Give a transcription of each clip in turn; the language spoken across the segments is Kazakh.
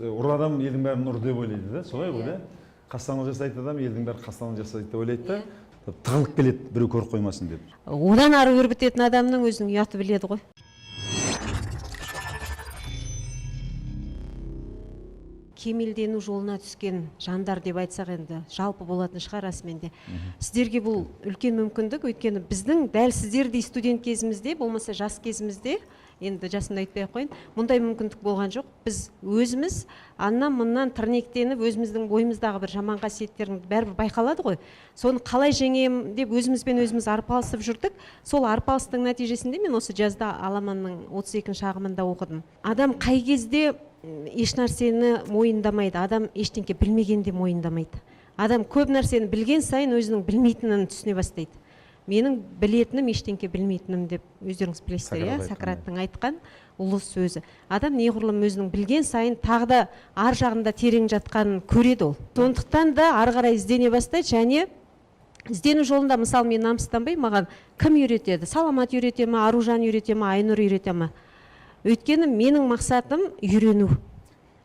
Ұр адам елдің бәрін ұр деп ойлайды да, солай ғой да? Қастандық жасайды адам, елдің бәрі қастандық жасайды деп ойлайды да, тығылып келеді, біреу көріп қоймасын деп. Одан ары өрбітетін адамның өзінің ұяты біледі ғой. Кемелдену жолына түскен жандар деп айтсақ енді жалпы болатын шығар расымен де. Сіздерге бұл үлкен мүмкіндік, өйткені біздің дәл сіздердей студент кезімізде, болмаса жас кезімізде, енді жасымды айтпай ақ қойын, мұндай мүмкіндік болған жоқ. Біз өзіміз аннан мұннан тірнектеніп, өзіміздің бойымыздағы бір жаман қасиеттерін бәрібір байқалады ғой. Соны қалай жеңем деп өзімізбен өзіміз арпалысып жүрдік. Сол арпалыстың нәтижесінде мен осы жазда Аламанның 32-ші ағымында оқыдым. Адам қай кезде еш нәрсені мойындамайды, адам ештеңке білмегенде мойындамайды. Адам көп нәрсені білген сайын өзінің білмейтінін түсіне бастайды. Менің білетінім ештеңке білмейтінім деп өздеріңіз білесіздер, иә, Сократтың айтқан ұлы сөзі. Адам неғұрлым өзінің білген сайын тағы да ар жағында терең жатқанын көреді ол. Сондықтан да ары қарай іздене бастайды, және іздену жолында мысалы мен намыстанбай, маған кім үйретеді? Саламат үйрете ме, Аружан үйрете ме, Айнұр үйрете ме? Өйткені менің мақсатым үйрену.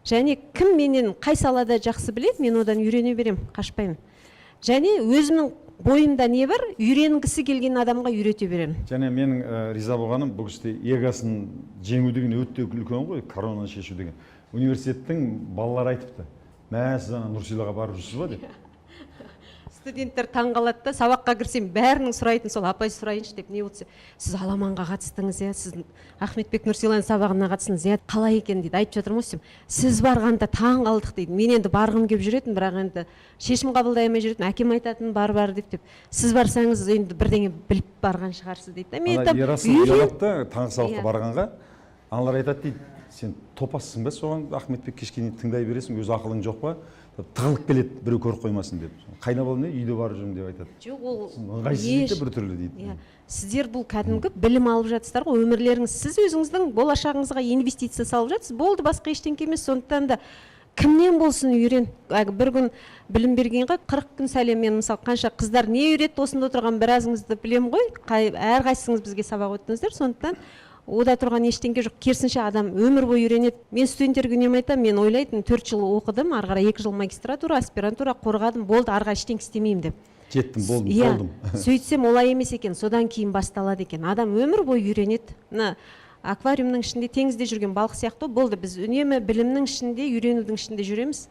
Және кім менен қай салада жақсы біледі, мен одан үйрене берем, қашпаймын. Және өзімнің бойымда не бар, үйренгісі келген адамға үйрете беремін. Және менің риза болғаным, бұл кісіде егосын жеңу деген өте үлкен ғой, коронаны шешу деген. Университеттің балалары айтыпты. Мә, сіз Нұрсилаға барып жүрсіз ба деп. Студенттер таңғалады да, сабаққа кірсем бәрінің сұрайтын сол, апай сұрайыншы деп, не болса, сіз Аламанға қатыстыңыз, иә, сіз Ахметбек Нұрсиланың сабағына қатыстыңыз, иә, қалай екен дейді, айтып жатырмын ғой, сіз барғанда таңғалдық дейді. Мен енді барғым келіп жүретін, бірақ енді шешім қабылдай алмай жүретін, әкем айтатын бар деп. Сіз барсаңыз енді бірдеңе біліп барған шығарсыз дейді. Мен айтамын, үйрен. Таңғы сабаққа барғанға, аналар айтады дейді, сен топассың ба соған, Ахметбек кешке тыңдай бересің, өз ақылың жоқ па? Тығылып келеді, біреу көріп қоймасын деп. Қайда бол не, үйде барып жүрмін деп айтады. Жоқ, ол ыңғайсыз дейді бір түрлі дейді. Сіздер бұл кәдімгі білім алып жатсыздар ғой, өмірлеріңіз, сіз өзіңіздің болашағыңызға инвестиция салып жатсыз. Болды, басқа ештеңке емес. Сондықтан да кімнен болсын үйрен. Бір күн білім бергенге 40 күн сәлем. Мен мысалы қанша қыздар не үйретті, осында отырған біразыңызды білем ғой. Әрқайсыңыз бізге сабақ өттіңіздер. Сондықтан ода тұрған ештеңке жоқ, керісінше адам өмір бойы үйренеді. Мен студенттерге үнемі айтамын, мен ойлайтын 4 жыл оқыдым, ары қарай 2 жыл магистратура, аспирантура қорғадым, болды, ары қарай ештеңе істемеймін деп. Жеттім, болдым. Сөйтсем олай емес екен, содан кейін басталады екен. Адам өмір бойы үйренеді. Мына аквариумның ішінде, теңізде жүрген балық сияқты, болды, біз үнемі білімнің ішінде, үйренудің ішінде жүреміз.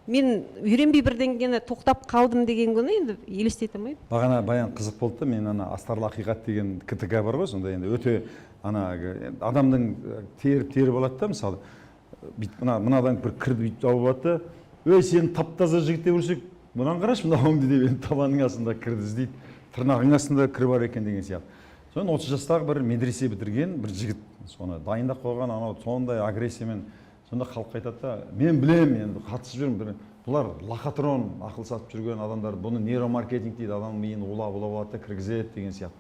Мен үйренбей бірдеңені тоқтап қалдым деген күні енді елестете алмаймын. Бағана баян қызық болды да, мен Астарлы ақиқат деген КТК бар ғой, сонда енді өте адамның теріп алады да, мысалы мынадан бір кірді бүйтіп тауып алады да, өй сен тап-таза жігіт деп ұрсек, мұнан қарашы мынауыңды деп енді табанның астында кірді іздейді, тырнағың астында кір бар екен деген сияқты. Соны 30 жастағы бір медресе бітірген бір жігіт, соны дайындап қойған, анау сондай агрессиямен, сонда халық айтады да, мен білем, енді қатысып жүрмін, бұлар лохотрон ақыл сатып жүрген адамдар, бұны нейромаркетинг дейді, адамның миын улап алады да кіргізеді деген сияқты.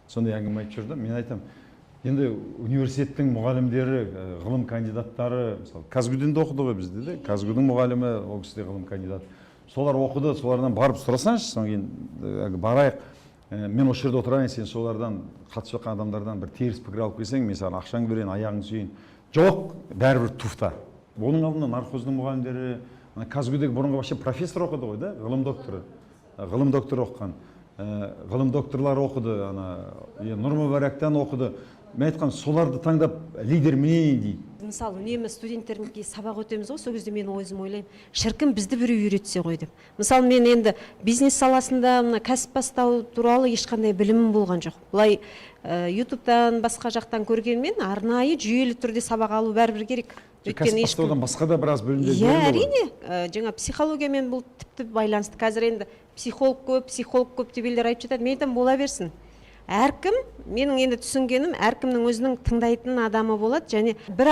Сондай әңгіме айтып жүрді. Мен айтамын, енді университеттің мұғалімдері, ғылым кандидаттары, мысалы Казгуден де оқыды ғой бізде де, Казгудың мұғалімі, ол кісі де ғылым кандидат. Солар оқыды, солардан барып сұрасаңшы, содан кейін барайық. Мен осы жерде отырайын, сен солардан қатысып жатқан адамдардан бір теріс пікір алып келсең, мен саған ақшаңды берейін, аяғыңды сүйейін. Жоқ, бәрібір туфта. Оның алдында нархоздың мұғалімдері, Казгудегі бұрынғы вообще профессор оқыды ғой да, ғылым докторы. Ғылым докторы оқыған. Ғылым докторлары оқыды, Нұр Мүбәрактан оқыды. Мен айтқан, соларды таңдап лидер мнений дейді. Мысалы, үнемі студенттерімізге сабақ өтеміз ғой, сол кезде мен өзім ойлаймын, шіркін бізді біреу үйретсе ғой деп. Мысалы, мен енді бизнес саласында кәсіп бастау туралы ешқандай білімім болған жоқ. Бұлай ютубтан басқа жақтан көргенмен арнайы жүйелі түрде сабақ алу бәрібір керек. Кәсіп бастаудан басқа да біраз білімдер береді. Иә, әрине, жаңа психологиямен бұл тіпті байланысты. Қазір енді психолог көп деп елдер айтып жатады. Мен айтамын, бола берсін. Әркім, менің енді түсінгенім, әркімнің өзінің тыңдайтын адамы болады, және бір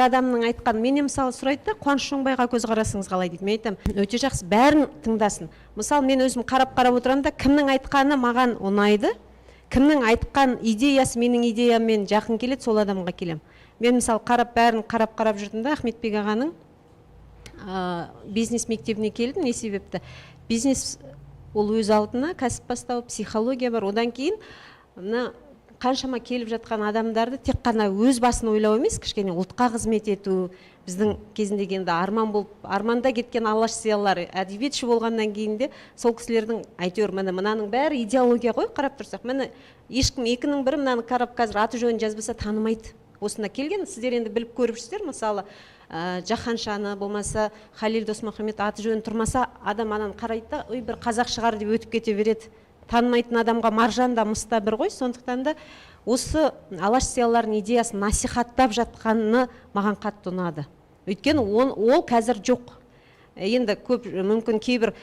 адамның айтқан, менен мысалы сұрайды да, Қуаныш Шоңбайға көзқарасыңыз қалай дейді. Мен айтамын, өте жақсы, бәрін тыңдасын. Мысалы, мен өзім қарап отырамын, кімнің айтқаны маған ұнайды, кімнің айтқан идеясы менің идеяммен жақын келеді, сол адамға келем. Мен мысалы бәрін қарап жүрдім да, Ахметбек ағаның бизнес мектебіне келдім, не себепті? Бизнес ол өз алдына кәсіп бастау, психология бар. Одан кейін қаншама келіп жатқан адамдарды тек қана өз басын ойлау емес, кішкене ұлтқа қызмет ету, біздің кезіндегі енді арман болып, арманда кеткен алаш зиялылар әдебиетші болғаннан кейін де сол кісілердің әйтеуір мынаның бәрі идеология ғой, қарап тұрсақ. Міне ешкім екінің бірі мынаны қарап қазір аты жөнін жазбаса танымайды. Осына келген, сіздер енді біліп көріп жүрсіздер, мысалы Жаһаншаны болмаса Халил Досмұхамед аты жөнін тұрмаса, адам ананы қарайды да, ой, бір қазақ шығар деп өтіп кете береді. Танымайтын адамға маржан да мыс та бір ғой. Сондықтан да осы алаш зиялыларының идеясын насихаттап жатқаны маған қатты ұнады. Өйткені ол қазір жоқ. Енді көп мүмкін кейбір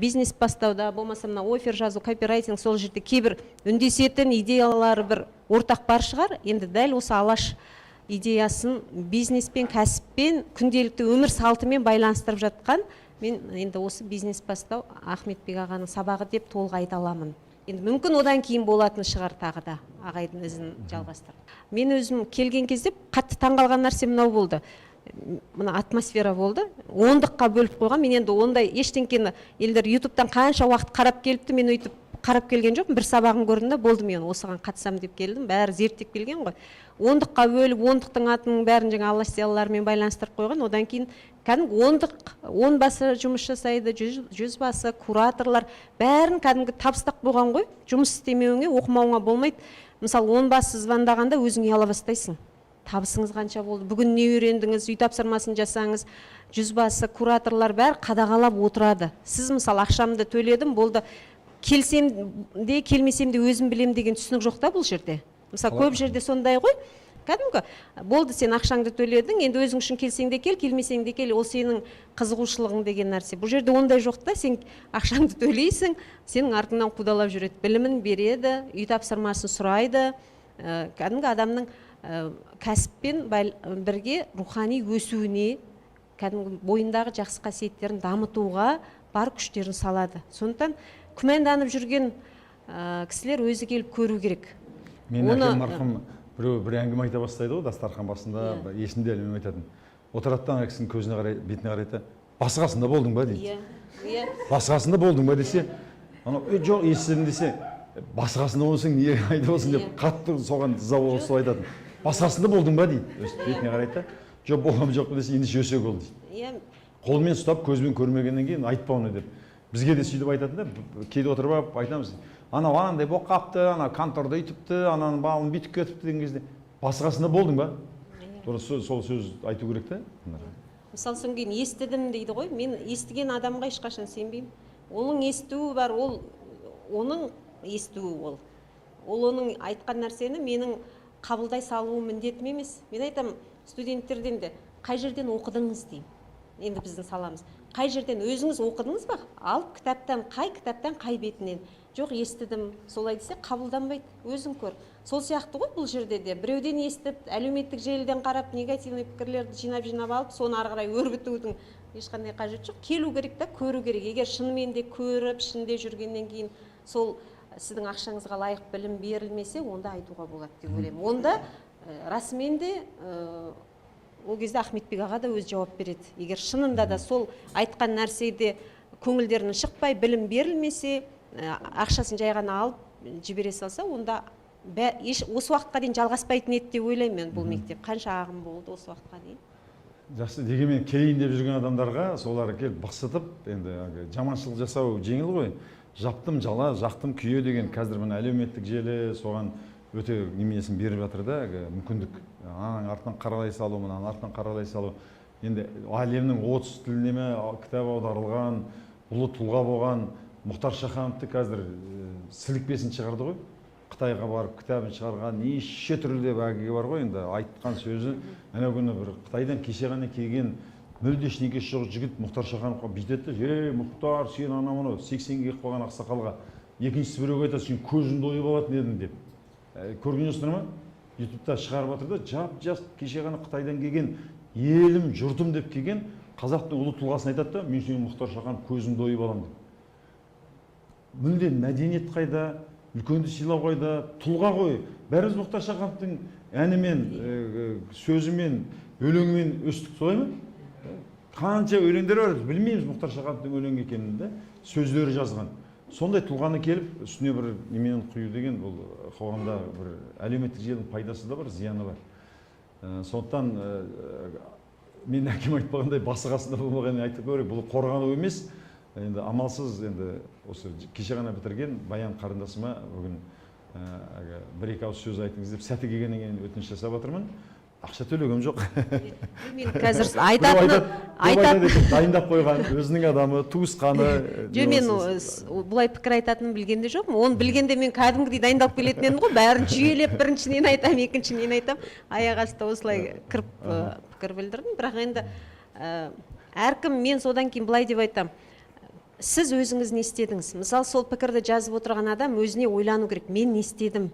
бизнес бастауда, болмаса мына офер жазу, копирайтинг, сол жерде кейбір үндесетін идеялары бір ортақ бар шығар. Енді дәл осы алаш идеясын бизнеспен, кәсіппен, күнделікті өмір салтымен байланыстырып жатқан, мен енді осы бизнес бастау Ахметбек ағаның сабағы деп толық айта аламын. Енді мүмкін одан кейін болатын шығар тағы да ағайдың ізін жалғастырып. Мен өзім келген кезде қатты таңғалған нәрсе мынау болды. Мына атмосфера болды. 10-дыққа бөліп қойған. Мен енді ондай ештеңкені елдер ютубтан қанша уақыт қарап келіпті, мен өйтіп қарап келген жоқпын. Бір сабағын көрдім, болды, мен осыған қатысам деп келдім. Бәрі зерттеп келген ғой. 10-дыққа бөліп, 10-дықтың атының бәрін жаңа алаш зиялыларымен байланыстырып қойған. Одан кейін кәдімгі 10-дық, 10 басы жұмыс жасайды, 100 басы, кураторлар, бәрін кәдімгі табыстақ болған ғой. Жұмыс істемеуіңе, оқымауыңа болмайды. Мысалы 10 басы звондағанда өзің ұяла бастайсың. Табысыңыз қанша болды, бүгін не үйрендіңіз, үй тапсырмасын жасаңыз, 100 басы, кураторлар бәрі қадағалап отырады. Сіз мысалы ақшамды төледім, болды, келсем де келмесем де өзім білем деген түсінік жоқ та бұл жерде. Мысалы көп жерде сондай ғой. Кәдімгі болды, сен ақшаңды төледің, енді өзің үшін келсең де кел, келмесең де кел, ол сенің қызығушылығың деген нәрсе. Бұл жерде ондай жоқ та, сен ақшаңды төлейсің, сенің артыңнан қудалап жүреді, білімін береді, үй тапсырмасын сұрайды. Кәдімгі адамның кәсіппен бірге рухани өсуіне, кәдімгі бойындағы жақсы қасиеттерін дамытуға бар күштерін салады. Сондықтан күмәнданып жүрген кісілер өзі келіп көру керек. Мен әкем марқұм бір әңгіме айта бастайды ғой, дастархан басында, есімде әлемем айтатын. Отыраттан кісінің көзіне қарай, бетіне қарайды, басқасында болдың ба дейді. Басқасында болдың ба десе, жоқ естідім десе, басқасында болсаң не айда болсын деп қатты соған зауал айтатын. Басқасында болдың ба дейді, бетіне қарайды. Жоқ, болғам жоқ десе, ендеше өсек ол дейді. Қолмен ұстап, көзбен көрмегеннен кейін айтпауны деп. Бізге де сөйтіп айтатын да, кейде отырып айтамыз. Анау анандай болып қапты, ана конторда үйтіпті, ананың балын бүйтіп кетіпті деген кезде, басқасында болдың ба? Сол сөз айту керек та. Мысалы соң кейін естідім дейді ғой, мен естіген адамға ешқашан сенбеймін. Оның естуі бар, оның естуі ол. Ол оның айтқан нәрсені менің қабылдай салуым міндетім емес. Мен айтам студенттерден де, қай жерден оқыдыңыз деймін. Енді біздің саламыз. Қай жерден өзіңіз оқыдыңыз ба? Алып кітаптан, қай бетінен. Жоқ, естідім, солай десе қабылданбайды, өзің көр. Сол сияқты ғой бұл жерде де. Біреуден естіп, әлеуметтік желіден қарап, негативный пікірлерді жинап алып, соны ары қарай өрбітудің ешқандай қажеті жоқ. Келу керек та, көру керек. Егер шынымен де көріп, ішінде жүргеннен кейін сол сіздің ақшаңызға лайық білім берілмесе, онда айтуға болады деп ойлаймын. Онда расымен де ол кезде Ахметбек аға да өз жауап береді. Егер шынында да сол айтқан нәрседе көңілдерінің шықпай, білім берілмесе, ақшасын жай ғана алып жібере салса, онда осы уақытқа дейін жалғаспайтын еді деп ойлаймын мен бұл мектеп. Қанша ағым болды осы уақытқа дейін. Жақсы, дегенмен келейін деп жүрген адамдарға солар келіп бықсытып, енді жаманшылық жасау жеңіл ғой. Жаптым жала, жақтым күйе деген қазір мына әлеуметтік желі соған өте неменесін беріп жатыр да, мүмкіндік. Ананың артынан қаралай салу, мынаның артынан қаралай салу. Енді әлемнің 30 тіліне кітап аударылған, ұлы тұлға болған Мұхтар Шахановты қазір сілікпесін шығарды ғой. Қытайға барып кітабын шығарған, неше түрлі бәйгеге бар ғой, енді айтқан сөзі. Ана күні бір Қытайдан кеше ғана келген мүлде ештеңкесі жоқ жігіт Мұхтар Шахановқа бүйтеді, Мұхтар, сен ана мұны 80-ге қойған ақсақалға екіншісі біреуге айтады, сен көзіңді ойып алатын едің деп. Көрген жоқсыңдар ма? ютубта шығарып жатыр да, жап-жас кеше ғана Қытайдан келген елім, жұртым деп келген қазақтың ұлы тұлғасын айтады да, мен сенің Мұхтар Шаханов көзіңді ойып аламын деп. Мүлден мәдениет қайда, үлкенді сыйлау қайда, тұлға ғой. Бәріміз Мұхтар Шахановтың әнімен, сөзімен, өлеңімен өстік, солай ма? Қанша өлеңдер бар, білмейміз Мұхтар Шахановтың өлең екенін де, сөздері жазған. сондай тұлғаны келіп үстіне бір немен құю деген бұл қоғамда бір әлеуметтік желінің пайдасы да бар, зияны бар. Сондықтан мен әкем айтпағандай басы қасында болмағанын айтып көрейік, бұл қорғану емес, енді амалсыз енді осы кеше ғана бітірген Баян қарындасыма бүгін бір-екі ауыз сөз айтыңыз деп сәті келгеннен кейін өтініш жасап жатырмын. Ақша төлегем жоқ. Мен қазір айтатын дайындап қойған өзінің адамы, туысқаны. Жо, мен бұлай пікір айтатынын білгенде жоқпын. Оны білгенде мен кәдімгідей дайындалып келетін едім ғой. Бәрін жүйелеп, біріншінен айтам, екіншінен айтам. Аяқ асты осылай кіріп пікір білдірдім. Бірақ енді әркім, мен содан кейін былай деп айтам. Сіз өзіңіз не істедіңіз? Мысалы, сол пікірді жазып отырған адам өзіне ойлану керек. Мен не істедім?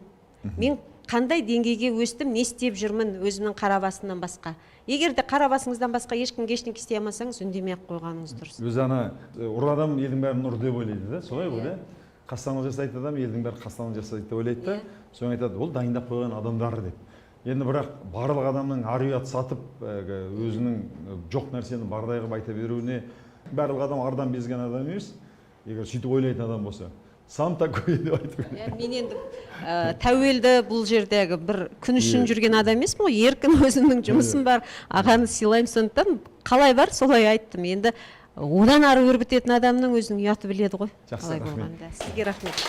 Мен қандай деңгейге өстім, не істеп жүрмін өзімнің қара басымнан басқа. Егер де қара басыңыздан басқа ешкімге ештеңе істей алмасаңыз, үндемей-ақ қойғаныңыз дұрыс. Өзі ана ұр адам елдің бәрін ұр деп ойлайды да, солай ғой да? Қастандық жасайды адам, елдің бәрі қастандық жасайды деп ойлайды да. Соң айтады, ол дайындап қойған адамдар деп. Енді бірақ барлық адамның ар-ұят сатып, өзінің жоқ нәрсені бардай қылып айта беруіне, барлық адам ардан безген адам емес, егер сөйтіп ойлайтын адам болса. Сам такой деп айтып. Мен енді тәуелді бұл жердегі бір күн үшін жүрген адам емеспін ғой, еркін өзімнің жұмысым бар, ағаны сыйлаймын, сондықтан қалай бар солай айттым. Енді одан ары өрбітетін адамның өзінің ұяты біледі ғой. Жақсы, рахмет. Сізге рахмет.